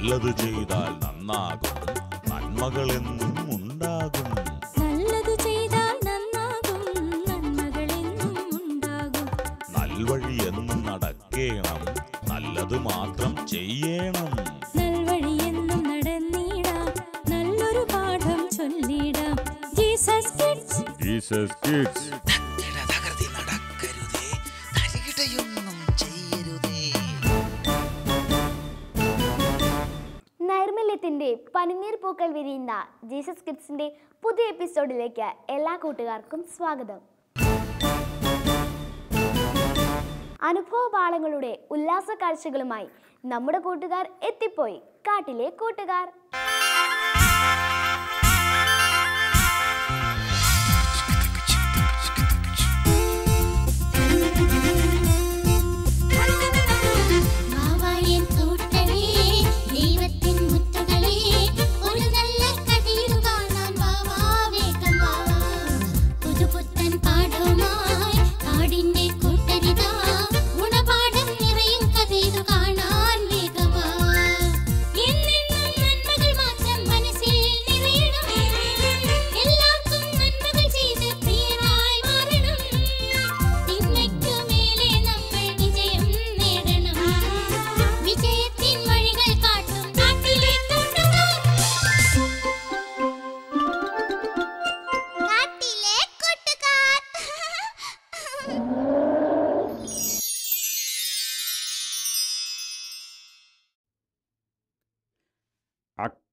നല്ലത് ചെയ്താൽ നന്നാകും, നന്മകളെന്നും ഉണ്ടാകും. നല്ലത് ചെയ്താൽ നന്നാകും, നന്മകളെന്നും ഉണ്ടാകും. നൽവഴി എന്നും നടക്കേണം, നല്ലത് മാത്രം ചെയ്യണം. നൽവഴി എന്നും നടന്നിടാം, നല്ലൊരു പാഠം ചൊല്ലിടാം. Jesus kids, Jesus kids. നൈർമല്യത്തിന്റെ പനിനീർ പൂക്കൾ വിരിയുന്ന ജീസസ് കിഡ്സിന്റെ പുതിയ എപ്പിസോഡിലേക്ക് എല്ലാ കൂട്ടുകാർക്കും സ്വാഗതം. അനുഭവപാഠങ്ങളുടെ ഉല്ലാസ കാഴ്ചകളുമായി നമ്മുടെ കൂട്ടുകാർ എത്തിപ്പോയി. കാട്ടിലെ കൂട്ടുകാർ.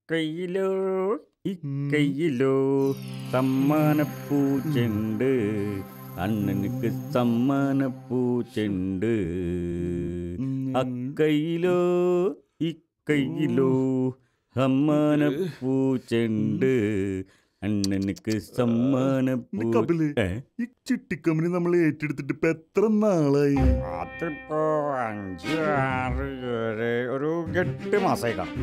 അക്കയിലോ ഇക്കയിലോ സമ്മാനപ്പൂച്ചെണ്ട്, അണ്ണനുക്ക് സമ്മാനപ്പൂച്ചെണ്ട്. അക്കയിലോ ഇക്കയിലോ സമ്മാനപ്പൂച്ചെണ്ട്, അണ്ണനുക്ക് സമ്മാനപ്പൂ. ഈ ചിട്ടിക്കമ്പനി നമ്മൾ ഏറ്റെടുത്തിട്ട് ഇപ്പൊ എത്ര നാളായി? അതിപ്പോ 5, 6, 7 ഒരു 8 മാസമായി കാണും.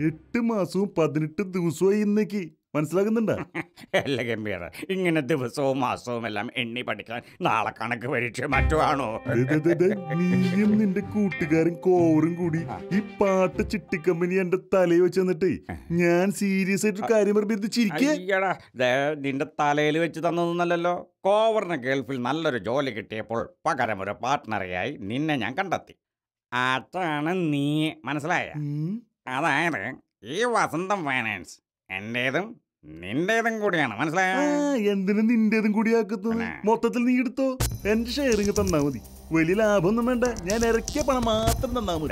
8 മാസവും 18 ദിവസമായി ഇന്നേക്ക്. മനസ്സിലാക്കുന്നുണ്ടാ? അല്ല ഗംഭീര, ഇങ്ങനെ ദിവസവും മാസവും എല്ലാം എണ്ണി പഠിക്കാൻ നാളെ കണക്ക് പരീക്ഷ മറ്റുമാണോ? നീയും നിന്റെ കൂട്ടുകാരും കോവറും കൂടി ഈ പാട്ട് ചിട്ടിക്കമ്പനി എന്റെ തലയിൽ വെച്ച് തന്നിട്ടേ ഞാൻ സീരിയസ് ആയിട്ട് കാര്യം ചിരിക്കടാ. നിന്റെ തലയിൽ വെച്ച് തന്നതൊന്നല്ലോ. കോവറിന് ഗൾഫിൽ നല്ലൊരു ജോലി കിട്ടിയപ്പോൾ പകരം ഒരു പാർട്ട്ണറെയായി നിന്നെ ഞാൻ കണ്ടെത്തി. അതാണ് നീ. മനസ്സിലായ? അതായത് ഈ വസന്തം ഫൈനാൻസ് എന്റേതും നിന്റേതും കൂടിയാണ്. മനസ്സിലായ? എന്തിനു നിന്റേതും കൂടി ആക്കുന്നത്? മൊത്തത്തിൽ നീ എടുത്തോ, എന്റെ ഷെയറിങ് തന്നാ മതി. വലിയ ലാഭമൊന്നും വേണ്ട, ഞാൻ ഇറക്കിയ പണം മാത്രം തന്നാ മതി.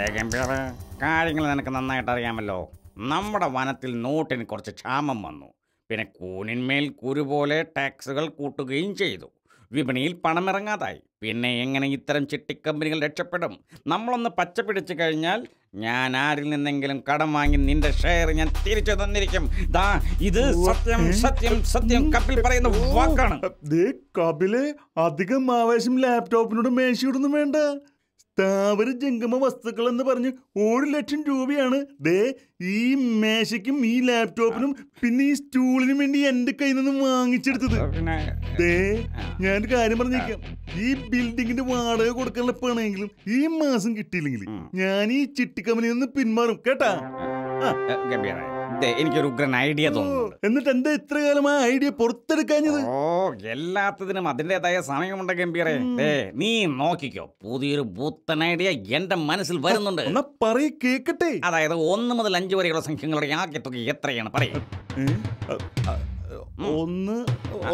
കാര്യങ്ങൾ നിനക്ക് നന്നായിട്ട് അറിയാമല്ലോ. നമ്മുടെ വനത്തിൽ നോട്ടിന് കുറച്ച് ക്ഷാമം വന്നു. പിന്നെ കൂനിന്മേൽ കുരു പോലെ ടാക്സുകൾ കൂട്ടുകയും ചെയ്തു. വിപണിയിൽ പണമിറങ്ങാതായി. പിന്നെ എങ്ങനെ ഇത്തരം ചിട്ടിക്കമ്പനികൾ രക്ഷപ്പെടും? നമ്മളൊന്ന് പച്ച പിടിച്ചു കഴിഞ്ഞാൽ ഞാൻ ആരിൽ നിന്നെങ്കിലും കടം വാങ്ങി നിന്റെ ഷെയർ ഞാൻ തിരിച്ചു തന്നിരിക്കും. ദാ ഇത് സത്യം സത്യം സത്യം കപിൽ പറയുന്ന വാക്കാണ്. കപിലെ, അധികം ആവേശം ലാപ്ടോപ്പിനോട് മേശയോടൊന്നും വേണ്ട. സ്ഥാവര ജംഗമ വസ്തുക്കൾ എന്ന് പറഞ്ഞ് 1 ലക്ഷം രൂപയാണ് ഈ മേശയ്ക്കും ഈ ലാപ്ടോപ്പിനും പിന്നെ ഈ സ്റ്റൂളിനും വേണ്ടി എന്റെ കയ്യിൽ നിന്നും വാങ്ങിച്ചെടുത്തത്. ഞാനൊരു കാര്യം പറഞ്ഞേക്കാം, ഈ ബിൽഡിങ്ങിന്റെ വാടക കൊടുക്കാനുള്ള പണമെങ്കിലും ഈ മാസം കിട്ടിയില്ലെങ്കിൽ ഞാൻ ഈ ചിട്ടിക്കമ്പനിയിൽ നിന്ന് പിന്മാറും. കേട്ടാ? എനിക്കൊരു ഉഗ്രൻ ഐഡിയ തോന്നുന്നു. എന്നിട്ട് എന്താ ഇത്ര കാലം ആ ഐഡിയ പുറത്തെടുക്കാഞ്ഞത്? എല്ലാത്തിനും അതിൻ്റെതായ സമയമുണ്ട് ഗംഭീരേ. നീ നോക്കിക്കോ, പുതിയൊരു ബൂത്തൻ ഐഡിയ എന്റെ മനസ്സിൽ വരുന്നുണ്ട്. കേക്കട്ടെ. അതായത് 1 മുതൽ 5 വരെയുള്ള സംഖ്യകളുടെ ആകെത്തുക എത്രയാണ്? പറയൂ. 1,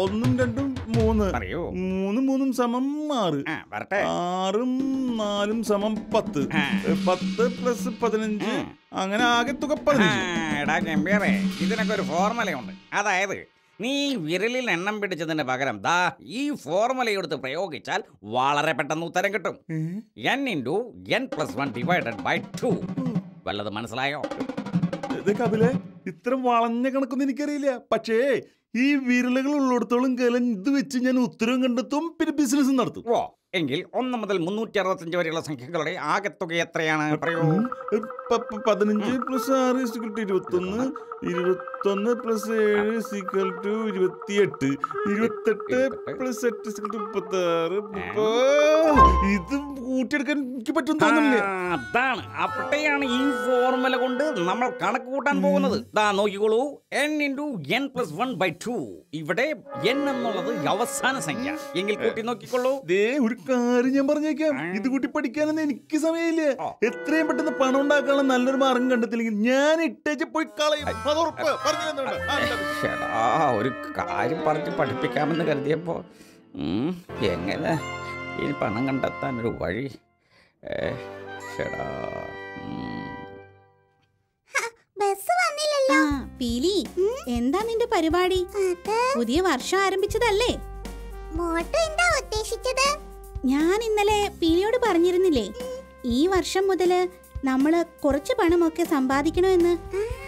1, 2, 3. പറയൂ. 3, 3 സമം 6. 6, 4 സമം 10. 10 പ്ലസ് 15, അങ്ങനെ ആകെ തുക 15. ഗംഭീരേ, ഇതിനൊക്കെ ഒരു ഫോർമുലയുണ്ട്. അതായത് നീ വിരലിൽ എണ്ണം പിടിച്ചതിന് പകരം ദാ ഈ ഫോർമുല എടുത്ത് പ്രയോഗിച്ചാൽ വളരെ പെട്ടെന്ന് ഉത്തരം കിട്ടും. n×n+1/2. വല്ലത് മനസ്സിലായോ? കപിലെ, ഇത്ര വളഞ്ഞ കണക്കൊന്നും എനിക്കറിയില്ല. പക്ഷേ ഈ വിരലുകൾ ഉള്ളിടത്തോളം കാലം ഇത് വെച്ച് ഞാൻ ഉത്തരവും കണ്ടെത്തും, പിന്നെ ബിസിനസ് നടത്തും. എങ്കിൽ 1 മുതൽ 365 വരെയുള്ള സംഖ്യകളുടെ ആകെത്തുക എത്രയാണ്? പറയൂ. 15 + 6 = 21. 21 + 7 = 28. 28 + 8 = 36. ഇത് കൂട്ടിയെടുക്കാൻ എനിക്ക് പറ്റും തോന്നുന്നില്ല. അതാണ് അവിടെയാണ് ഈ ഫോർമുല കൊണ്ട് നമ്മൾ കണക്ക് കൂട്ടാൻ പോകുന്നത് ദാ നോക്കിക്കോളൂ, n×n+1/2. ഇവിടെ n എന്നുള്ളത് അവസാന സംഖ്യ. എങ്കിൽ കൂട്ടി നോക്കിക്കോളൂ. ദേ ഒരു കാര്യം ഞാൻ പറഞ്ഞേക്കാം, ഇത് കൂട്ടി പഠിക്കാനൊന്നും എനിക്ക് സമയമില്ല. എത്രയും പെട്ടെന്ന് പണം ഉണ്ടാക്കാനുള്ള നല്ലൊരു മാർഗം കണ്ടെത്തില്ലെങ്കിൽ ഞാൻ ഇട്ടേച്ച് പോയി കളയും. അത് ഉറപ്പ്. പറഞ്ഞു തന്നോണ്ട്. ചേടാ, ഒരു കാര്യം പറഞ്ഞ് പഠിപ്പിക്കാമെന്ന് കരുതിയപ്പോ എങ്ങനെ ഈ പണം കണ്ടെത്താൻ ഒരു വഴി? ചേടാ, ബസ് വന്നില്ലല്ലോ. പീലി, എന്താ നിന്റെ പരിപാടി? പുതിയ വർഷം ആരംഭിച്ചതല്ലേ? മോട്ടോ എന്താ ഉദ്ദേശിച്ചത്? ഞാൻ ഇന്നലെ പീലിയോട് പറഞ്ഞിരുന്നില്ലേ, ഈ വർഷം മുതല് നമ്മള് കുറച്ച് പണമൊക്കെ സമ്പാദിക്കണമെന്ന്.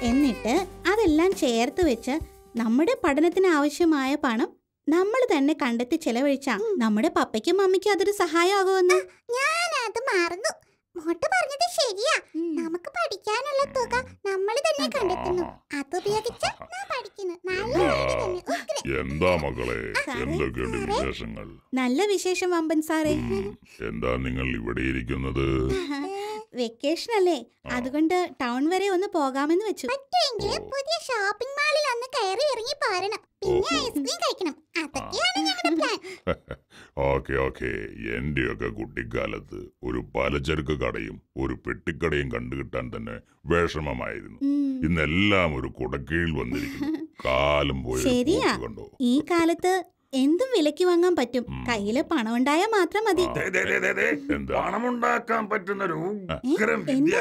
എന്നിട്ട് അതെല്ലാം ചേർത്ത് വെച്ച് നമ്മുടെ പഠനത്തിന് ആവശ്യമായ പണം നമ്മൾ തന്നെ കണ്ടെത്തി ചെലവഴിച്ചാ നമ്മുടെ പപ്പയ്ക്കും മമ്മിക്കും അതൊരു സഹായമാകുമെന്ന്. ഞാനത് മറന്നു. മോട്ടോ പറഞ്ഞത് ശരിയാ. നമുക്ക് പഠിക്കാനുള്ള തുക നമ്മൾ തന്നെ കണ്ടെത്തുന്നു. അതുപയോഗിച്ച് ഞാൻ പഠിക്കുന്നു. നല്ല ഐഡിയ തന്നെ. എന്താ മകളെ, എന്തൊക്കെയുണ്ട് വിശേഷങ്ങൾ? നല്ല വിശേഷം വമ്പൻ സാറേ. എന്താ നിങ്ങൾ ഇവിടെ ഇരിക്കുന്നത്? വെക്കേഷൻ അല്ലേ, അതുകൊണ്ട് ടൗൺ വരെ ഒന്ന് പോകാമെന്ന് വെച്ചു. പറ്റുമെങ്കിൽ പുതിയ ഷോപ്പിംഗ് മാളിൽ ഒന്ന് കയറി ഇറങ്ങി പോരണം. പിന്നെ ഐസ്ക്രീം കഴിക്കണം. അതൊക്കെയാണ് ഞങ്ങളുടെ പ്ലാൻ. ഓക്കെ. എന്റെയൊക്കെ കുട്ടിക്കാലത്ത് ഒരു പലചരക്ക് കടയും ഒരു പെട്ടിക്കടയും കണ്ടുകിട്ടാൻ തന്നെ വിഷമമായിരുന്നു. ഇന്നെല്ലാം ഒരു കുടക്കീഴിൽ വന്നിരിക്കുന്നു. കാലം പോയി ശരിയാ, കണ്ടോ? ഈ കാലത്ത് എന്തും വിലക്ക് വാങ്ങാൻ പറ്റും. കയ്യില് പണം ഉണ്ടായാൽ മാത്രം മതി. പണമുണ്ടാക്കാൻ പറ്റുന്ന ഒരു ഉഗ്രം വിദ്യ.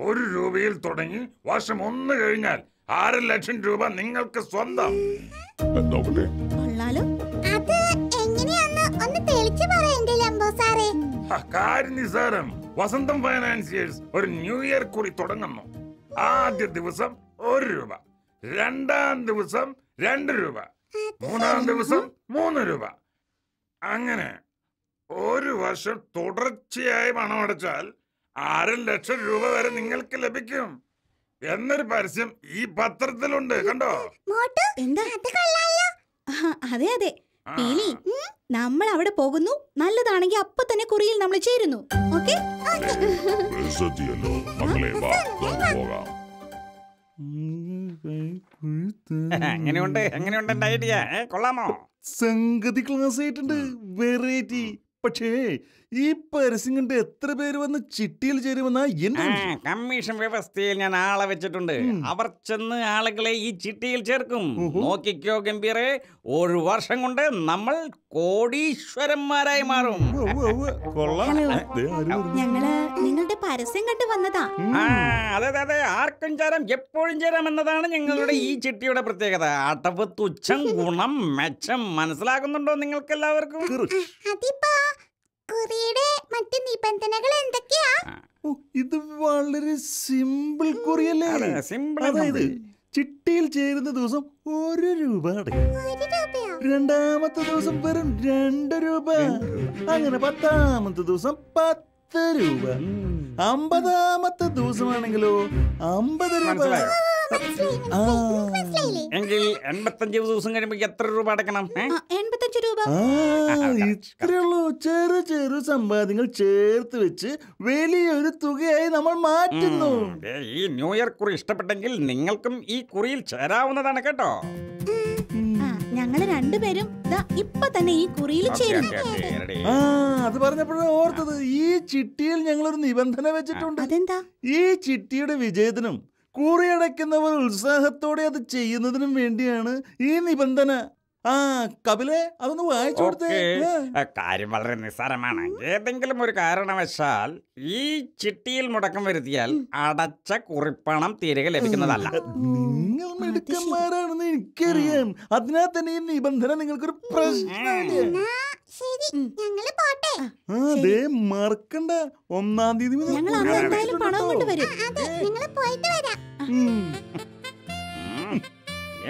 1 രൂപയിൽ തുടങ്ങി വർഷം 1 കഴിഞ്ഞാൽ 6 ലക്ഷം രൂപ നിങ്ങൾക്ക് സ്വന്തം. നോക്കട്ടെ. കൊള്ളാലോ. അത് എങ്ങനെയാന്ന് ഒന്ന് തെളിച്ചു പറയണ്ടേ ലംബോ സാറേ? കാര്യം നിസാരം. വസന്തം ഫൈനാൻസിയേഴ്സ് ഒരു ന്യൂ ഇയർ കുറി തുടങ്ങുന്നു. ആദ്യ ദിവസം 1 രൂപ, 2-ാം ദിവസം 2 രൂപ, 3-ാം ദിവസം 3 രൂപ. അങ്ങനെ 1 വർഷം തുടർച്ചയായി പണമടച്ചാൽ 6 ലക്ഷം രൂപ വരെ നിങ്ങൾക്ക് ലഭിക്കും എന്നൊരു പരസ്യം ഈ പത്രത്തിലുണ്ട്. കണ്ടോ? എന്താ? അതെ. പീലി, നമ്മൾ അവിടെ പോകുന്നു. നല്ലതാണെങ്കിൽ അപ്പൊ തന്നെ കുറിയിൽ നമ്മൾ ചേരുന്നു. ഓക്കെ? മകളെ, വാ, നമുക്ക് പോകാം. എങ്ങനെയുണ്ട് എന്റെ ഐഡിയ? കൊള്ളാമോ? സംഗതി ക്ലാസ് ആയിട്ടുണ്ട്. വെറൈറ്റി. പക്ഷേ ഈ പരസ്യം കണ്ട് എത്ര പേര് വന്ന് ചിട്ടിയിൽ ചേരുമെന്നാ എന്റെ സംശയം. കമ്മീഷൻ വ്യവസ്ഥയിൽ ഞാൻ ആളെ വെച്ചിട്ടുണ്ട്. അവർ ചെന്ന് ആളുകളെ ഈ ചിട്ടിയിൽ ചേർക്കും. നോക്കിക്കോ ഗംഭീരെ, 1 വർഷം കൊണ്ട് നമ്മൾ കോടീശ്വരന്മാരായി മാറും. ഞങ്ങള് നിങ്ങളുടെ പരസ്യം കണ്ടു വന്നതാ. അതെ, ആർക്കും ചേരാം, എപ്പോഴും ചേരാം എന്നതാണ് ഞങ്ങളുടെ ഈ ചിട്ടിയുടെ പ്രത്യേകത. അടവ് തുച്ഛം, ഗുണം മെച്ചം. മനസ്സിലാകുന്നുണ്ടോ നിങ്ങൾക്ക് എല്ലാവർക്കും? കുറിയുടെ മറ്റ് നിബന്ധനകൾ എന്തൊക്കെയാ? ഇത് വളരെ സിമ്പിൾ കുറിയല്ലേ? അതായത് ചിട്ടിയിൽ ചേരുന്ന ദിവസം 1 രൂപ അടയ്ക്കും. 2-ാമത്തെ ദിവസം വെറും 2 രൂപ. അങ്ങനെ 10-ാമത്തെ ദിവസം 10 രൂപ. 50-ാമത്തെ ദിവസമാണെങ്കിലോ 50 രൂപ. എങ്കിൽ 85 ദിവസം കഴിയുമ്പോ എത്ര രൂപ അടക്കണം? 85 രൂപ. ഇത്രയുള്ളൂ. ചെറു സമ്പാദ്യങ്ങൾ ചേർത്ത് വെച്ച് വലിയൊരു തുകയായി നമ്മൾ മാറ്റുന്നു. ഈ ന്യൂ ഇയർ കുറി ഇഷ്ടപ്പെട്ടെങ്കിൽ നിങ്ങൾക്കും ഈ കുറിയിൽ ചേരാവുന്നതാണ് കേട്ടോ. ഞങ്ങള് രണ്ടുപേരും ഇപ്പൊ തന്നെ ഈ കുറിയിൽ ചേരുന്നു. അത് പറഞ്ഞപ്പോഴാണ് ഓർത്തത്, ഈ ചിട്ടിയിൽ ഞങ്ങളൊരു നിബന്ധന വെച്ചിട്ടുണ്ട്. അതെന്താ? ഈ ചിട്ടിയുടെ വിജയത്തിനും കുറിയടയ്ക്കുന്നവർ ഉത്സാഹത്തോടെ അത് ചെയ്യുന്നതിനും വേണ്ടിയാണ് ഈ നിബന്ധന. കപിലെ, അതൊന്ന് വായിച്ചു കൊടുത്തേ. കാര്യം വളരെ നിസ്സാരമാണ്. ഏതെങ്കിലും ഒരു കാരണവശാൽ ഈ ചിട്ടിയിൽ മുടക്കം വരുത്തിയാൽ അടച്ച കുറിപ്പണം തിരികെ ലഭിക്കുന്നതല്ല. നിങ്ങൾ മിടുക്കന്മാരാണെന്ന് എനിക്കറിയാം. അതിനാൽ തന്നെ ഈ നിബന്ധന നിങ്ങൾക്കൊരു പ്രശ്നമില്ല. അതേ മറക്കണ്ട, 1-ാം തീയതി ഞങ്ങൾ എന്തായാലും പണം കൊണ്ടുവരും.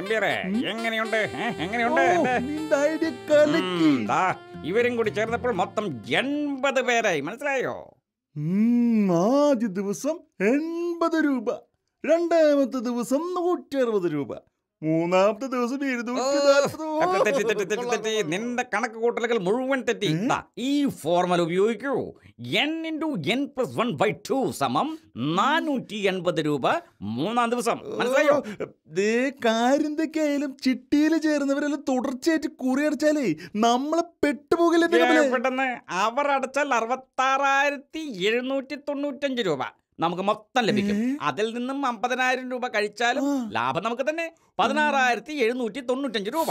എങ്ങനെയുണ്ട്? ഇവരും കൂടി ചേർന്നപ്പോൾ മൊത്തം 80 പേരായി. മനസ്സിലായോ? ആദ്യ ദിവസം 80 രൂപ, 2-ാമത്തെ ദിവസം 160 രൂപ, മൂന്നാമത്തെ ദിവസം 240. തെറ്റി. നിന്റെ കണക്ക് കൂട്ടലുകൾ മുഴുവൻ തെറ്റി. ദാ, ഈ ഫോർമുല ഉപയോഗിക്കൂ. n×n+1/2 480 രൂപ മൂന്നാം ദിവസം. മനസ്സിലായോ? കാര്യന്തൊക്കെയായാലും ചിട്ടിയിൽ ചേർന്നവരെല്ലാം തുടർച്ചയായിട്ട് കുറി അടച്ചാലേ നമ്മളെ പെട്ടുപോകില്ലേ? പെട്ടെന്ന് അവർ അടച്ചാൽ 66,795 രൂപ നമുക്ക് മൊത്തം ലഭിക്കും. അതിൽ നിന്നും 50,000 രൂപ കഴിച്ചാലും ലാഭം നമുക്ക് തന്നെ 16,795 രൂപ.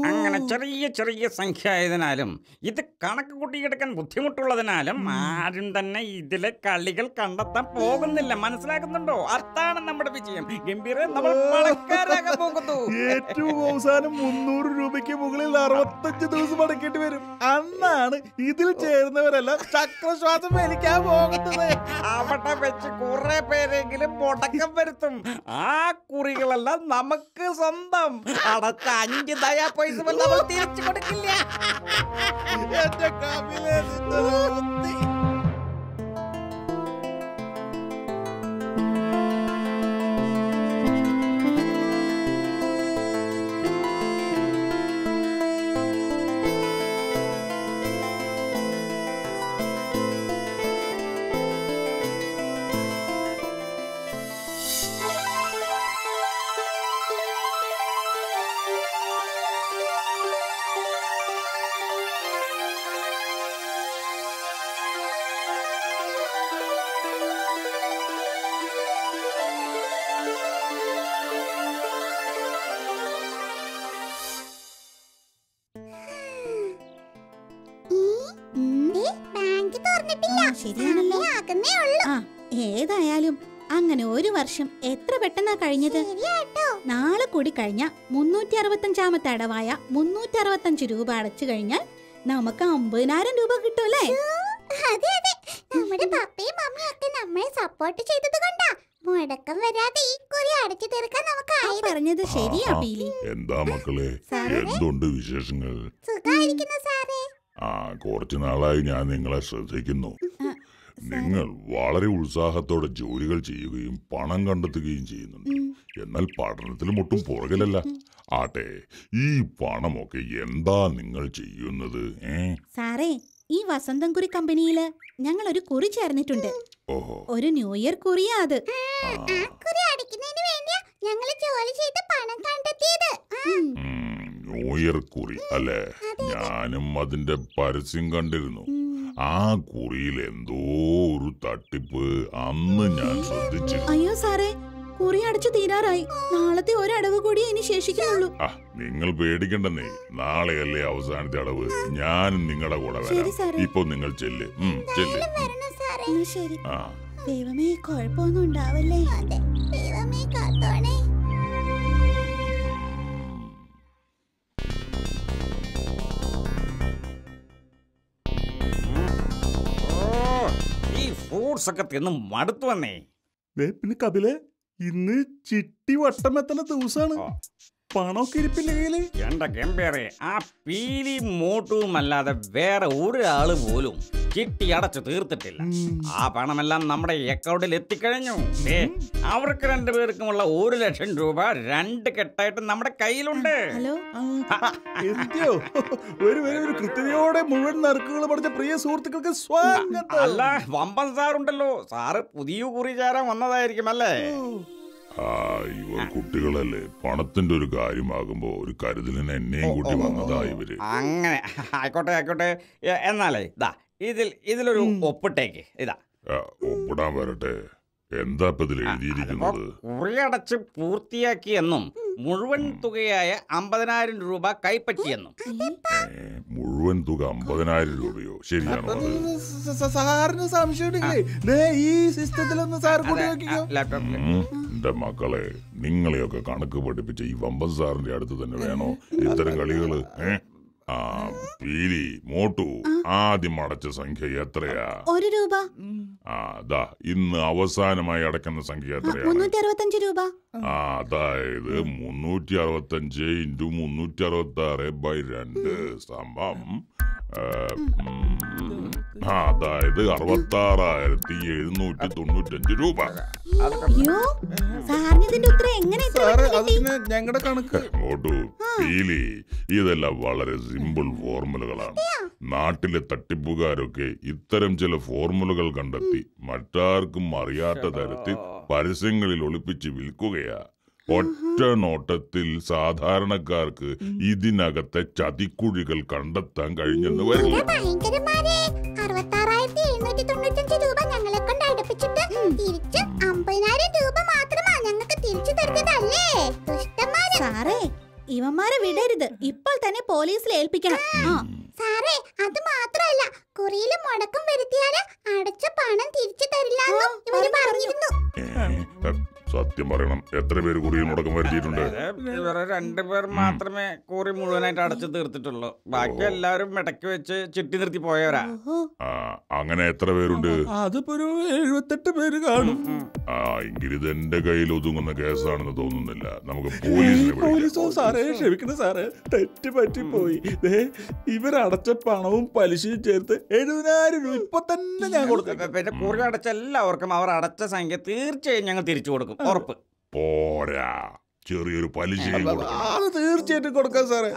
അങ്ങനെ ചെറിയ ചെറിയ സംഖ്യ ആയതിനാലും ഇത് കണക്ക് കൂട്ടിയെടുക്കാൻ ബുദ്ധിമുട്ടുള്ളതിനാലും ആരും തന്നെ ഇതിലെ കളികൾ കണ്ടെത്താൻ പോകുന്നില്ല. മനസ്സിലാക്കുന്നുണ്ടോ? അതാണ് നമ്മുടെ വിജയം. ഗംഭീര, നമ്മൾ പണക്കാരാകാൻ പോകുന്നു. ഏറ്റവും അവസാനം 300 രൂപയ്ക്ക് മുകളിൽ 65 ദിവസം അടക്കേണ്ടി വരും. അന്നാണ് ഇതിൽ ചേരുന്നവരെല്ലാം ചക്രശ്വാസം വലിക്കാൻ പോകുന്നത്. അവിടെ വെച്ച് കുറെ പേരെങ്കിലും മുടക്കം വരുത്തും. ആ കുറികളെല്ലാം നമുക്ക് സ്വന്തം. അടച്ച 5 ദയാ പൈസ നമ്മൾ തിരിച്ചു കൊടുക്കില്ല. എന്റെ കവിലെ ബുദ്ധി. ബാങ്ക് തുറന്നിട്ടില്ല. ശരിയാണല്ലോ. സമയാകുന്നേ ഉള്ളൂ. ആ, ഏതായാലും അങ്ങനെ ഒരു വർഷം എത്ര പെട്ടെന്നാ കഴിഞ്ഞത്. ശരിയാട്ടോ. നാളെ കൂടി കഴിഞ്ഞ 365ാമത്തെ അടവായ 365 രൂപ അടച്ചു കഴിഞ്ഞാൽ നമുക്ക് 50,000 രൂപ കിട്ടുമല്ലേ? അതെ അതെ, നമ്മുടെ പപ്പയും മമ്മിയും ഒക്കെ നമ്മളെ സപ്പോർട്ട് ചെയ്തത് കൊണ്ടാ മുടക്കം വരാതെ ഈ കുറി അടച്ചു തീർക്കാൻ നമുക്ക് ആ പറഞ്ഞത് ശരിയാ പീലി. എന്താ മക്കളെ, സാറേ? എന്തുണ്ട് വിശേഷങ്ങൾ? സുഖായിരിക്കുന്നു സാറേ. കുറച്ചു നാളായി ഞാൻ നിങ്ങളെ ശ്രദ്ധിക്കുന്നു. നിങ്ങൾ വളരെ ഉത്സാഹത്തോടെ ജോലികൾ ചെയ്യുകയും പണം കണ്ടെത്തുകയും ചെയ്യുന്നുണ്ട്. എന്നാൽ പഠനത്തിലും ഒട്ടും പുറകിലല്ല. ആട്ടെ, ഈ പണമൊക്കെ എന്താ നിങ്ങൾ ചെയ്യുന്നത്? സാറേ, ഈ വസന്തംകുറി കമ്പനിയില് ഞങ്ങൾ ഒരു കുറി ചേർന്നിട്ടുണ്ട്. ഓഹോ, ഒരു ന്യൂ ഇയർ കുറിയാ അത്. ആ കുറി അടയ്ക്കുന്നതിന് വേണ്ടിയാ ഞങ്ങൾ ജോലി ചെയ്ത് പണം കണ്ടെത്തിയത്. ന്യൂ ഇയർ കുറി അല്ലേ? ഞാനും അതിന്റെ പരസ്യം കണ്ടിരുന്നു. ആ കുറിയിൽ എന്തോ ഒരു തട്ടിപ്പ് അന്ന് ഞാൻ ശ്രദ്ധിച്ചിരുന്നു. അയ്യോ സാറേ, കുറി അടച്ചു തീരാറായി. നാളത്തെ ഒരടവ് കൂടിയേ ഇനി ശേഷിക്കുന്നുള്ളൂ. നിങ്ങൾ പേടിക്കണ്ടെന്നേ, നാളെയല്ലേ അവസാനത്തെ അടവ്. ഞാനും നിങ്ങളുടെ കൂടെ വരാം. ശരി സാറേ. ഇപ്പൊ നിങ്ങൾ ചെല്ല്. ചെല്ല്. വരണം സാറേ. എന്നാ ശരി. ആ, ദൈവമേ, കുഴപ്പമൊന്നും ഉണ്ടാവല്ലേ. അതെ, ദൈവമേ കാത്തോണേ. ഈ ഫ്രൂട്ട്സ് ഒക്കെ തിന്ന് മടുത്തു വന്നേ. പിന്നെ കപിലെ, ഇന്ന് ചിട്ടി വട്ടം എത്തുന്ന ദിവസമാണ്. പണമൊക്കെ ഇരിപ്പില്ല കയ്യില്. എന്റെ ഗംഭീരെ, ആ പീലി മോട്ടും അല്ലാതെ വേറെ ഒരാള് പോലും ചിട്ടി അടച്ചു തീർത്തിട്ടില്ല. ആ പണമെല്ലാം നമ്മുടെ അക്കൗണ്ടിൽ എത്തിക്കഴിഞ്ഞു. അവർക്ക് 2 പേർക്കുമുള്ള 1,00,000 രൂപ 2 കെട്ടായിട്ട് നമ്മുടെ കയ്യിലുണ്ട്. ഹലോ, എന്തിയോ ഒരു കൃത്യതയോടെ മുഴുവൻ നറുക്കുകൾ പഠിച്ച പ്രിയ സുഹൃത്തുക്കൾക്ക് സ്വാഗതം. അല്ല, വമ്പൻ സാറുണ്ടല്ലോ. സാറ് പുതിയ കുറി ചേരാൻ വന്നതായിരിക്കും അല്ലേ? ഇവർ കുട്ടികളല്ലേ. പണത്തിന്റെ ഒരു കാര്യമാകുമ്പോ ഒരു കരുതലിന് എന്നെയും കൂട്ടി വന്നതാ ഇവര്. അങ്ങനെ ആയിക്കോട്ടെ. എന്നാലേ ഇതിലൊരു ഒപ്പിട്ടേക്ക്. ഇതാ, ഒപ്പിടാൻ വരട്ടെ. എന്താ ഇപ്പൊ ഇതിൽ എഴുതിയിരിക്കുന്നത്? കുറിയടച്ച് പൂർത്തിയാക്കിയെന്നും മുഴുവൻ തുകയായ 50,000 രൂപ കൈപ്പറ്റിയെന്നും. മുഴുവൻ തുക 50,000 രൂപയോ? ശരിയാണോ അത്? സാറിന് സംശയമുണ്ടെങ്കിലേ ഈ സിസ്റ്റത്തിലൊന്ന് സാർ കൂട്ടി നോക്കിക്കോ. എന്റെ മക്കളെ, നിങ്ങളെയൊക്കെ കണക്ക് പഠിപ്പിച്ച ഈ വമ്പൻ സാറിന്റെ അടുത്ത് തന്നെ വേണോ ഇത്തരം കളികള്? പീലി, മോട്ടു, ആദ്യം അടച്ച സംഖ്യ എത്രയാ? 1 രൂപ. ഇന്ന് അവസാനമായി അടയ്ക്കുന്ന സംഖ്യ എത്രയാണ്? 365 രൂപ. അതായത് 365 × 366/2 സമം അതായത് 66,795 രൂപ. അയ്യോ സാറിന് ഇതിന്റെ ഉത്തരം എങ്ങനെ ഇത്ര പെട്ടെന്ന് കിട്ടി? ഞങ്ങളുടെ കണക്ക് മോട്ടു പീലി, ഇതെല്ലാം വളരെ സിമ്പിൾ ഫോർമുലകളാണ്. നാട്ടിലെ തട്ടിപ്പുകാരൊക്കെ ഇത്തരം ചില ഫോർമുലകൾ കണ്ടെത്തി മറ്റാർക്കും അറിയാത്ത തരത്തിൽ പരസ്യങ്ങളിൽ ഒളിപ്പിച്ച് വിൽക്കുകയാ. ഒറ്റ നോട്ടത്തിൽ സാധാരണക്കാർക്ക് ഇതിനകത്തെ ചതിക്കുഴികൾ കണ്ടെത്താൻ കഴിഞ്ഞെന്ന് വരില്ല. ഭയങ്കരന്മാരെ 66,795 രൂപ ഞങ്ങളെ കൊണ്ട് അടുപ്പിച്ചിട്ട് തിരിച്ച് 50,000 രൂപ മാത്രമാ ഞങ്ങൾക്ക് തിരിച്ചു തരുന്നതല്ലേ? ദുഷ്ടന്മാരെ. സാറേ ഇവന്മാരെ വിടരുത്, ഇപ്പോൾ തന്നെ പോലീസിൽ ഏൽപ്പിക്കണം. സാറേ അത് മാത്രമല്ല, കുറിയില് മുടക്കം വരുത്തിയാല് അടച്ച പണം തിരിച്ചു തരില്ലെന്നും ഇവര് പറഞ്ഞിരുന്നു. സത്യം പറയണം, എത്ര പേര് കുറിയിൽ മുടക്കം വരുത്തിയിട്ടുണ്ട്? ഇവരെ 2 പേർ മാത്രമേ കുറി മുഴുവനായിട്ട് അടച്ചു തീർത്തിട്ടുള്ളൂ. ബാക്കി എല്ലാവരും ഇടയ്ക്ക് വെച്ച് ചിട്ടി നിർത്തി പോയവരാ. അങ്ങനെ എത്ര പേരുണ്ട്? അതിപ്പോ ഒരു 78 പേര് കാണും. എങ്കിലിത് എന്റെ കയ്യിൽ ഒതുങ്ങുന്ന കേസാണെന്ന് തോന്നുന്നില്ല. നമുക്ക് പോലീസിനെ പോലീസോ സാറേ, ക്ഷമിക്കണം സാറേ, തെറ്റ് പറ്റിപ്പോയി. ഇവരടച്ച പണവും പലിശയും ചേർത്ത് 70,000 രൂപ ഇപ്പൊ തന്നെ ഞാൻ കൊടുത്തു. പിന്നെ കുറി അടച്ച എല്ലാവർക്കും അവർ അടച്ച സംഖ്യ തീർച്ചയായും ഞങ്ങൾ തിരിച്ചു കൊടുക്കും, ഉറപ്പ്. പോരാ, ചെറിയൊരു പലിശയും കൊടുക്കണം. അത് തീർച്ചയായിട്ടും കൊടുക്കാം സാറേ.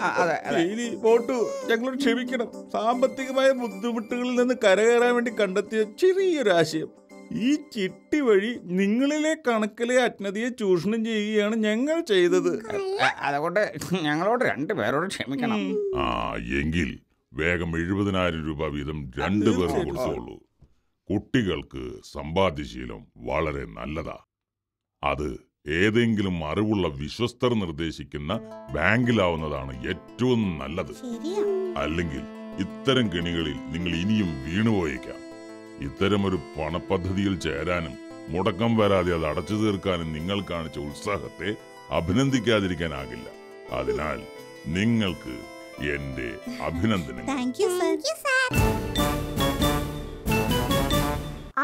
പോട്ടു, ഞങ്ങളോട് ക്ഷമിക്കണം. സാമ്പത്തികമായ ബുദ്ധിമുട്ടുകളിൽ നിന്ന് കരകയറാൻ വേണ്ടി കണ്ടെത്തിയ ചെറിയൊരു ആശയം. ഈ ചിട്ടി വഴി നിങ്ങളിലെ കണക്കിലെ അജ്ഞതയെ ചൂഷണം ചെയ്യുകയാണ് ഞങ്ങൾ ചെയ്തത്. അതുകൊണ്ട് ഞങ്ങളോട് 2 പേരോട് ക്ഷമിക്കണം. എങ്കിൽ വേഗം 70,000 രൂപ വീതം 2 പേർക്ക് കൊടുത്തോളൂ. കുട്ടികൾക്ക് സമ്പാദ്യശീലം വളരെ നല്ലതാ. അത് ഏതെങ്കിലും അറിവുള്ള വിശ്വസ്തർ നിർദ്ദേശിക്കുന്ന ബാങ്കിലാവുന്നതാണ് ഏറ്റവും നല്ലത്. അല്ലെങ്കിൽ ഇത്തരം കെണികളിൽ നിങ്ങൾ ഇനിയും വീണുപോയേക്കാം. ഇത്തരമൊരു പണപദ്ധതിയിൽ ചേരാനും മുടക്കം വരാതെ അത് അടച്ചു തീർക്കാനും നിങ്ങൾ കാണിച്ച ഉത്സാഹത്തെ അഭിനന്ദിക്കാതിരിക്കാനാകില്ല. അതിനാൽ നിങ്ങൾക്ക് എന്റെ അഭിനന്ദനങ്ങൾ.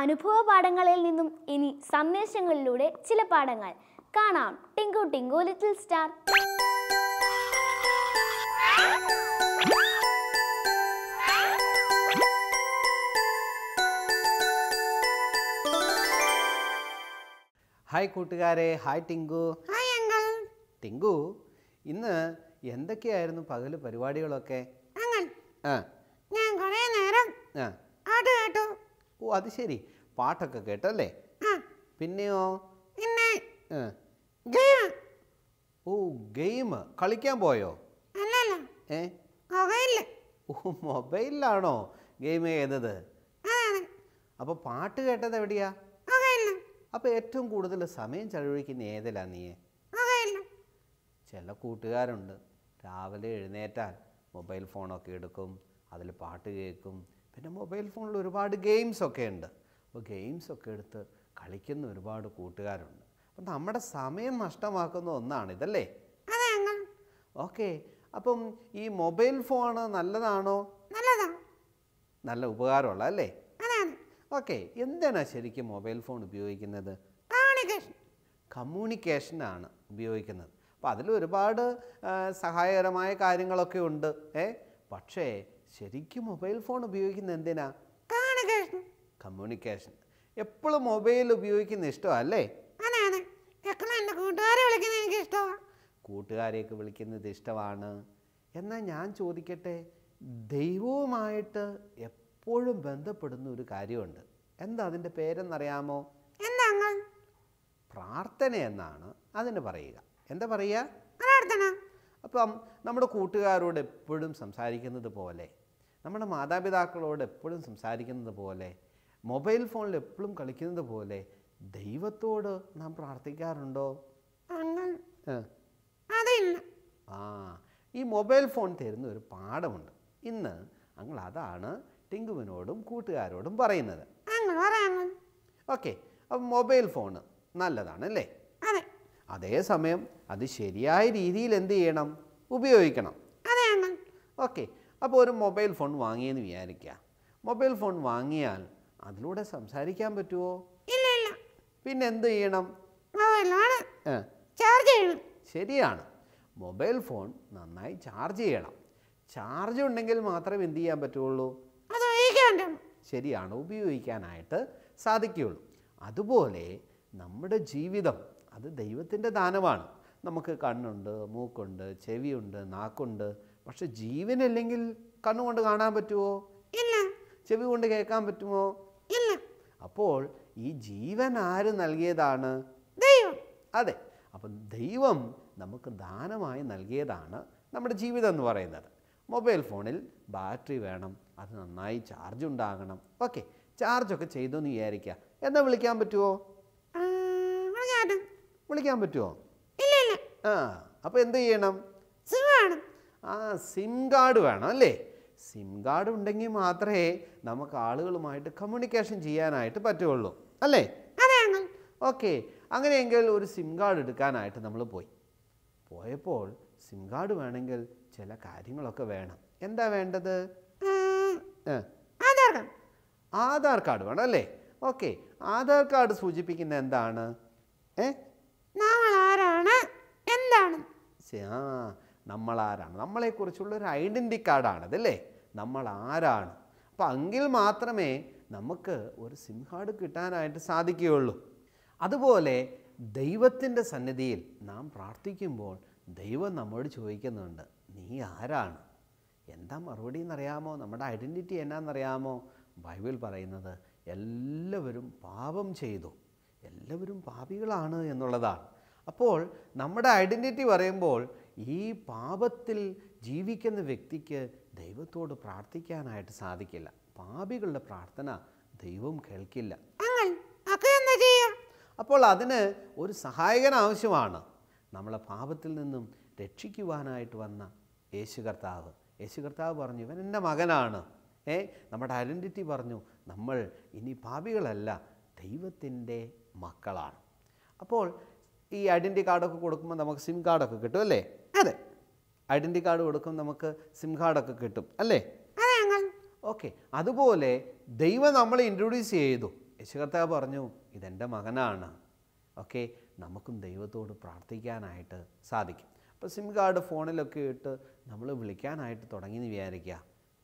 അനുഭവ പാഠങ്ങളിൽ നിന്നും ഇനി സന്ദേശങ്ങളിലൂടെ ചില പാഠങ്ങൾ കാണാം. Tinku Tinku little star. Hi കൂട്ടുകാരെ. ഹായ് ടിങ്കു. ടിങ്കു, ഇന്ന് എന്തൊക്കെയായിരുന്നു പകല് പരിപാടികളൊക്കെ? ഓ അത് ശരി, പാട്ടൊക്കെ കേട്ടല്ലേ? പിന്നെയോ? ഓ ഗെയിം കളിക്കാൻ പോയോ? ഓ മൊബൈലിലാണോ ഗെയിം ചെയ്തത്? അപ്പൊ പാട്ട് കേട്ടത് എവിടെയാ? അപ്പൊ ഏറ്റവും കൂടുതൽ സമയം ചെലവഴിക്കുന്ന ഏതിലാ നീ? ചില കൂട്ടുകാരുണ്ട്, രാവിലെ എഴുന്നേറ്റാൽ മൊബൈൽ ഫോണൊക്കെ എടുക്കും, അതിൽ പാട്ട് കേൾക്കും. പിന്നെ മൊബൈൽ ഫോണിൽ ഒരുപാട് ഗെയിംസൊക്കെ ഉണ്ട്. അപ്പോൾ ഗെയിംസൊക്കെ എടുത്ത് കളിക്കുന്ന ഒരുപാട് കൂട്ടുകാരുണ്ട്. അപ്പം നമ്മുടെ സമയം നഷ്ടമാക്കുന്ന ഒന്നാണ് ഇതല്ലേ? ഓക്കെ, അപ്പം ഈ മൊബൈൽ ഫോൺ നല്ലതാണോ? നല്ല ഉപകാരമുള്ള അല്ലേ? ഓക്കെ, എന്താണ് ശരിക്കും മൊബൈൽ ഫോൺ ഉപയോഗിക്കുന്നത്? കമ്മ്യൂണിക്കേഷനാണ് ഉപയോഗിക്കുന്നത്. അപ്പോൾ അതിലൊരുപാട് സഹായകരമായ കാര്യങ്ങളൊക്കെ ഉണ്ട്. പക്ഷേ ശരിക്കും മൊബൈൽ ഫോൺ ഉപയോഗിക്കുന്നത് എന്തിനാ? കമ്മ്യൂണിക്കേഷൻ. എപ്പോഴും മൊബൈൽ ഉപയോഗിക്കുന്ന ഇഷ്ടമല്ലേ? കൂട്ടുകാരെയൊക്കെ വിളിക്കുന്നത് ഇഷ്ടമാണ്. എന്നാൽ ഞാൻ ചോദിക്കട്ടെ, ദൈവവുമായിട്ട് എപ്പോഴും ബന്ധപ്പെടുന്ന ഒരു കാര്യമുണ്ട്. എന്താ അതിൻ്റെ പേരെന്നറിയാമോ? പ്രാർത്ഥന എന്നാണ് അതിന് പറയുക. എന്താ പറയുക? അപ്പം നമ്മുടെ കൂട്ടുകാരോട് എപ്പോഴും സംസാരിക്കുന്നത് പോലെ, നമ്മുടെ മാതാപിതാക്കളോട് എപ്പോഴും സംസാരിക്കുന്നത് പോലെ, മൊബൈൽ ഫോണിൽ എപ്പോഴും കളിക്കുന്നത് പോലെ ദൈവത്തോട് നാം പ്രാർത്ഥിക്കാറുണ്ടോ? ഈ മൊബൈൽ ഫോൺ തരുന്ന ഒരു പാഠമുണ്ട്. ഇന്ന് ഞങ്ങൾ അതാണ് ടിങ്കുവിനോടും കൂട്ടുകാരോടും പറയുന്നത്. ഓക്കെ, അപ്പം മൊബൈൽ ഫോൺ നല്ലതാണല്ലേ? അതേസമയം അത് ശരിയായ രീതിയിൽ എന്ത് ചെയ്യണം? ഉപയോഗിക്കണം. ഓക്കെ, അപ്പോൾ ഒരു മൊബൈൽ ഫോൺ വാങ്ങിയെന്ന് വിചാരിക്കുക. മൊബൈൽ ഫോൺ വാങ്ങിയാൽ അതിലൂടെ സംസാരിക്കാൻ പറ്റുമോ? പിന്നെ എന്ത് ചെയ്യണം? ശരിയാണ്, മൊബൈൽ ഫോൺ നന്നായി ചാർജ് ചെയ്യണം. ചാർജ് ഉണ്ടെങ്കിൽ മാത്രമേ എന്ത് ചെയ്യാൻ പറ്റുള്ളൂ? ശരിയാണ്, ഉപയോഗിക്കാനായിട്ട് സാധിക്കുകയുള്ളൂ. അതുപോലെ നമ്മുടെ ജീവിതം അത് ദൈവത്തിൻ്റെ ദാനമാണ്. നമുക്ക് കണ്ണുണ്ട്, മൂക്കുണ്ട്, ചെവിയുണ്ട്, നാക്കുണ്ട്. പക്ഷെ ജീവനില്ലെങ്കിൽ കണ്ണുകൊണ്ട് കാണാൻ പറ്റുമോ? ഇല്ല. ചെവി കൊണ്ട് കേൾക്കാൻ പറ്റുമോ? ഇല്ല. അപ്പോൾ ഈ ജീവൻ ആര് നൽകിയതാണ്? ദൈവം. അതെ, അപ്പം ദൈവം നമുക്ക് ദാനമായി നൽകിയതാണ് നമ്മുടെ ജീവിതം എന്ന് പറയുന്നത്. മൊബൈൽ ഫോണിൽ ബാറ്ററി വേണം, അത് നന്നായി ചാർജ് ഉണ്ടാകണം. ഓക്കെ, ചാർജൊക്കെ ചെയ്തു എന്ന് വിചാരിക്കുക. എന്നാൽ വിളിക്കാൻ പറ്റുമോ? വിളിക്കാൻ പറ്റുമോ? അപ്പോൾ എന്ത് ചെയ്യണം? സിം വേണം. സിം കാർഡ് വേണം അല്ലേ? സിം കാർഡ് ഉണ്ടെങ്കിൽ മാത്രമേ നമുക്ക് ആളുകളുമായിട്ട് കമ്മ്യൂണിക്കേഷൻ ചെയ്യാനായിട്ട് പറ്റുള്ളൂ അല്ലേ? ഓക്കെ, അങ്ങനെയെങ്കിൽ ഒരു സിം കാർഡ് എടുക്കാനായിട്ട് നമ്മൾ പോയപ്പോൾ സിം കാർഡ് വേണമെങ്കിൽ ചില കാര്യങ്ങളൊക്കെ വേണം. എന്താ വേണ്ടത്? ആധാർ കാർഡ് വേണം അല്ലേ? ഓക്കെ, ആധാർ കാർഡ് സൂചിപ്പിക്കുന്ന എന്താണ്? നമ്മളാരാണ്, എന്താണ്? നമ്മളാരാണ്, നമ്മളെക്കുറിച്ചുള്ള ഒരു ഐഡൻറ്റി കാർഡാണതല്ലേ? നമ്മൾ ആരാണ്. അപ്പം എങ്കിൽ മാത്രമേ നമുക്ക് ഒരു സിം കാർഡ് കിട്ടാനായിട്ട് സാധിക്കുകയുള്ളൂ. അതുപോലെ ദൈവത്തിൻ്റെ സന്നിധിയിൽ നാം പ്രാർത്ഥിക്കുമ്പോൾ ദൈവം നമ്മോട് ചോദിക്കുന്നുണ്ട്, നീ ആരാണ്? എന്താ മറുപടി എന്നറിയാമോ? നമ്മുടെ ഐഡൻറ്റിറ്റി എന്നാണെന്നറിയാമോ? ബൈബിൾ പറയുന്നത് എല്ലാവരും പാപം ചെയ്തു, എല്ലാവരും പാപികളാണ് എന്നുള്ളതാണ്. അപ്പോൾ നമ്മുടെ ഐഡൻറ്റിറ്റി പറയുമ്പോൾ ഈ പാപത്തിൽ ജീവിക്കുന്ന വ്യക്തിക്ക് ദൈവത്തോട് പ്രാർത്ഥിക്കാനായിട്ട് സാധിക്കില്ല. പാപികളുടെ പ്രാർത്ഥന ദൈവം കേൾക്കില്ല. അപ്പോൾ അതിന് ഒരു സഹായകൻ ആവശ്യമാണ്. നമ്മളെ പാപത്തിൽ നിന്നും രക്ഷിക്കുവാനായിട്ട് വന്ന യേശു കർത്താവ് പറഞ്ഞു, ഇവൻ എൻ്റെ മകനാണ്. നമ്മുടെ ഐഡൻറ്റിറ്റി പറഞ്ഞു, നമ്മൾ ഇനി പാപികളല്ല, ദൈവത്തിൻ്റെ മക്കളാണ്. അപ്പോൾ ഈ ഐഡൻറ്റി കാർഡൊക്കെ കൊടുക്കുമ്പോൾ നമുക്ക് സിം കാർഡൊക്കെ കിട്ടും അല്ലേ? അതെ, ഐഡൻറ്റി കാർഡ് കൊടുക്കുമ്പോൾ നമുക്ക് സിം കാർഡൊക്കെ കിട്ടും അല്ലേ? ഓക്കെ, അതുപോലെ ദൈവം നമ്മളെ ഇൻട്രൊഡ്യൂസ് ചെയ്തു. യേശു കർത്താവ് പറഞ്ഞു, ഇതെൻ്റെ മകനാണ്. ഓക്കെ, നമുക്കും ദൈവത്തോട് പ്രാർത്ഥിക്കാനായിട്ട് സാധിക്കും. അപ്പോൾ സിം കാർഡ് ഫോണിലൊക്കെ ഇട്ട് നമ്മൾ വിളിക്കാനായിട്ട് തുടങ്ങിയെന്ന് വിചാരിക്കുക.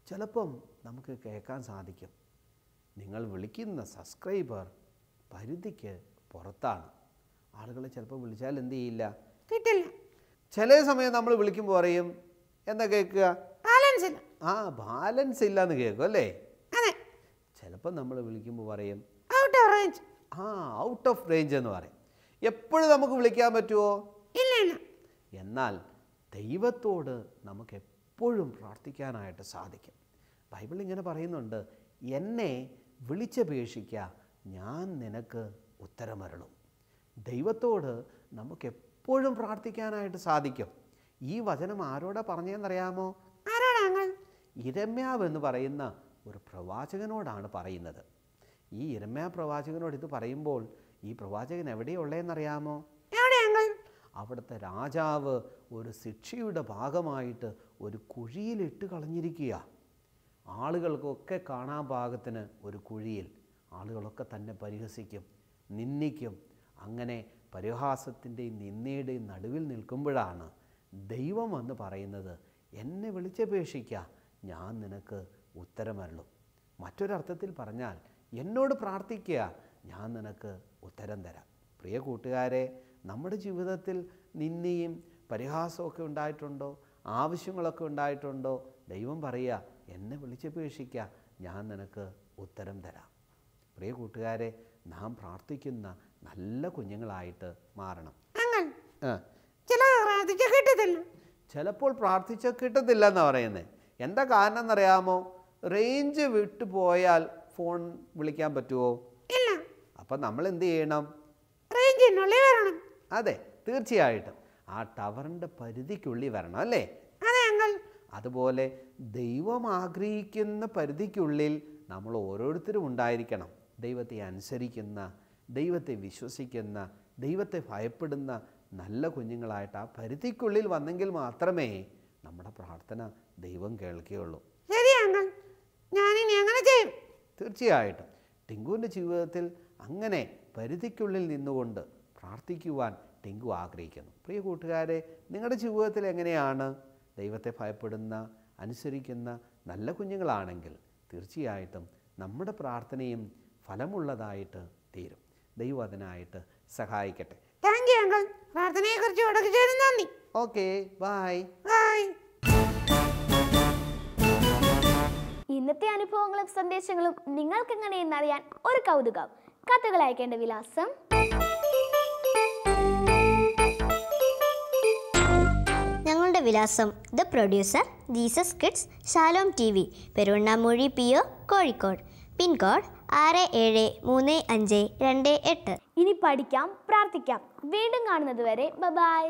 ചിലപ്പം നമുക്ക് കേൾക്കാൻ സാധിക്കും, നിങ്ങൾ വിളിക്കുന്ന സബ്സ്ക്രൈബർ പരിധിക്ക് പുറത്താണ്. ആളുകൾ ചിലപ്പോൾ വിളിച്ചാൽ എന്ത് ചെയ്യില്ല, കിട്ടില്ല. ചില സമയം നമ്മൾ വിളിക്കുമ്പോൾ പറയും, എന്താ കേൾക്കുക? ബാലൻസ് ഇല്ല എന്ന് കേൾക്കും അല്ലേ? ചിലപ്പോൾ നമ്മൾ വിളിക്കുമ്പോൾ പറയും ഔട്ട് ഓഫ് റേഞ്ച് എന്ന് പറയും. എപ്പോഴും നമുക്ക് വിളിക്കാൻ പറ്റുമോ? ഇല്ല. എന്നാൽ ദൈവത്തോട് നമുക്ക് എപ്പോഴും പ്രാർത്ഥിക്കാനായിട്ട് സാധിക്കും. ബൈബിൾ ഇങ്ങനെ പറയുന്നുണ്ട്, എന്നെ വിളിച്ചപേക്ഷിക്കുക, ഞാൻ നിനക്ക് ഉത്തരമരുളും. ദൈവത്തോട് നമുക്ക് എപ്പോഴും പ്രാർത്ഥിക്കാനായിട്ട് സാധിക്കും. ഈ വചനം ആരോടാ പറഞ്ഞതെന്നറിയാമോ? യിരെമ്യാവ് എന്ന് പറയുന്ന ഒരു പ്രവാചകനോടാണ് പറയുന്നത്. ഈ യിരെമ്യാ പ്രവാചകനോട് ഇത് പറയുമ്പോൾ ഈ പ്രവാചകൻ എവിടെയുള്ളതെന്നറിയാമോ? അവിടുത്തെ രാജാവ് ഒരു ശിക്ഷയുടെ ഭാഗമായിട്ട് ഒരു കുഴിയിലിട്ട് കളഞ്ഞിരിക്കുക. ആളുകൾക്കൊക്കെ കാണാൻ പാകത്തിന് ഒരു കുഴിയിൽ. ആളുകളൊക്കെ തന്നെ പരിഹസിക്കും, നിന്ദിക്കും. അങ്ങനെ പരിഹാസത്തിൻ്റെയും നിന്ദയുടെയും നടുവിൽ നിൽക്കുമ്പോഴാണ് ദൈവം എന്ന് പറയുന്നത്, എന്നെ വിളിച്ചപേക്ഷിക്കുക, ഞാൻ നിനക്ക് ഉത്തരമരുളും. മറ്റൊരർത്ഥത്തിൽ പറഞ്ഞാൽ, എന്നോട് പ്രാർത്ഥിക്കുക, ഞാൻ നിനക്ക് ഉത്തരം തരാം. പ്രിയ കൂട്ടുകാരെ, നമ്മുടെ ജീവിതത്തിൽ നിന്ദയും പരിഹാസമൊക്കെ ഉണ്ടായിട്ടുണ്ടോ? ആവശ്യങ്ങളൊക്കെ ഉണ്ടായിട്ടുണ്ടോ? ദൈവം പറയുക, എന്നെ വിളിച്ചപേക്ഷിക്കുക, ഞാൻ നിനക്ക് ഉത്തരം തരാം. പ്രിയ കൂട്ടുകാരെ, നാം പ്രാർത്ഥിക്കുന്ന നല്ല കുഞ്ഞുങ്ങളായിട്ട് മാറണം. ചിലപ്പോൾ പ്രാർത്ഥിച്ച കിട്ടത്തില്ല എന്നാണ് പറയുന്നത്. എന്താ കാരണം എന്നറിയാമോ? റേഞ്ച് വിട്ടു പോയാൽ ഫോൺ വിളിക്കാൻ പറ്റുമോ? ഇല്ല. അപ്പം നമ്മൾ എന്ത് ചെയ്യണം? റേഞ്ചിനുള്ളിൽ വരണം. അതെ, തീർച്ചയായിട്ടും ആ ടവറിൻ്റെ പരിധിക്കുള്ളിൽ വരണം അല്ലേ? അതുപോലെ ദൈവം ആഗ്രഹിക്കുന്ന പരിധിക്കുള്ളിൽ നമ്മൾ ഓരോരുത്തരും ഉണ്ടായിരിക്കണം. ദൈവത്തെ അനുസരിക്കുന്ന, ദൈവത്തെ വിശ്വസിക്കുന്ന, ദൈവത്തെ ഭയപ്പെടുന്ന നല്ല കുഞ്ഞുങ്ങളായിട്ട് ആ പരിധിക്കുള്ളിൽ വന്നെങ്കിൽ മാത്രമേ നമ്മുടെ പ്രാർത്ഥന ദൈവം കേൾക്കുകയുള്ളൂ. തീർച്ചയായിട്ടും ടിങ്കുവിൻ്റെ ജീവിതത്തിൽ അങ്ങനെ പരിധിക്കുള്ളിൽ നിന്നുകൊണ്ട് പ്രാർത്ഥിക്കുവാൻ ടിങ്കു ആഗ്രഹിക്കുന്നു. പ്രിയ കൂട്ടുകാരെ, നിങ്ങളുടെ ജീവിതത്തിൽ എങ്ങനെയാണ് ദൈവത്തെ ഭയപ്പെടുന്ന അനുസരിക്കുന്ന നല്ല കുഞ്ഞുങ്ങളാണെങ്കിൽ തീർച്ചയായിട്ടും നമ്മുടെ പ്രാർത്ഥനയും ഫലമുള്ളതായിട്ട് തീരും. ദൈവം അതിനായിട്ട് സഹായിക്കട്ടെ. Thank you uncle. പ്രാർത്ഥനയെക്കുറിച്ച് ഉടക്കിച്ചതിന് നന്ദി. Okay, bye. ബൈ. ഇന്നത്തെ അനുഭവങ്ങളും സന്ദേശങ്ങളും നിങ്ങൾക്ക് എങ്ങനെയെന്ന് അറിയാൻ ഒരു കൗതുകം. കത്തുകൾ അയക്കേണ്ട വിലാസം: ഞങ്ങളുടെ വിലാസം: the producer, Jesus Kids, Shalom TV, Peruvannamuzhi PO, Kozhikode. Pincode 673528. ഇനി പഠിക്കാം, പ്രാർത്ഥിക്കാം. വീണ്ടും കാണുന്നത് വരെ ബൈ.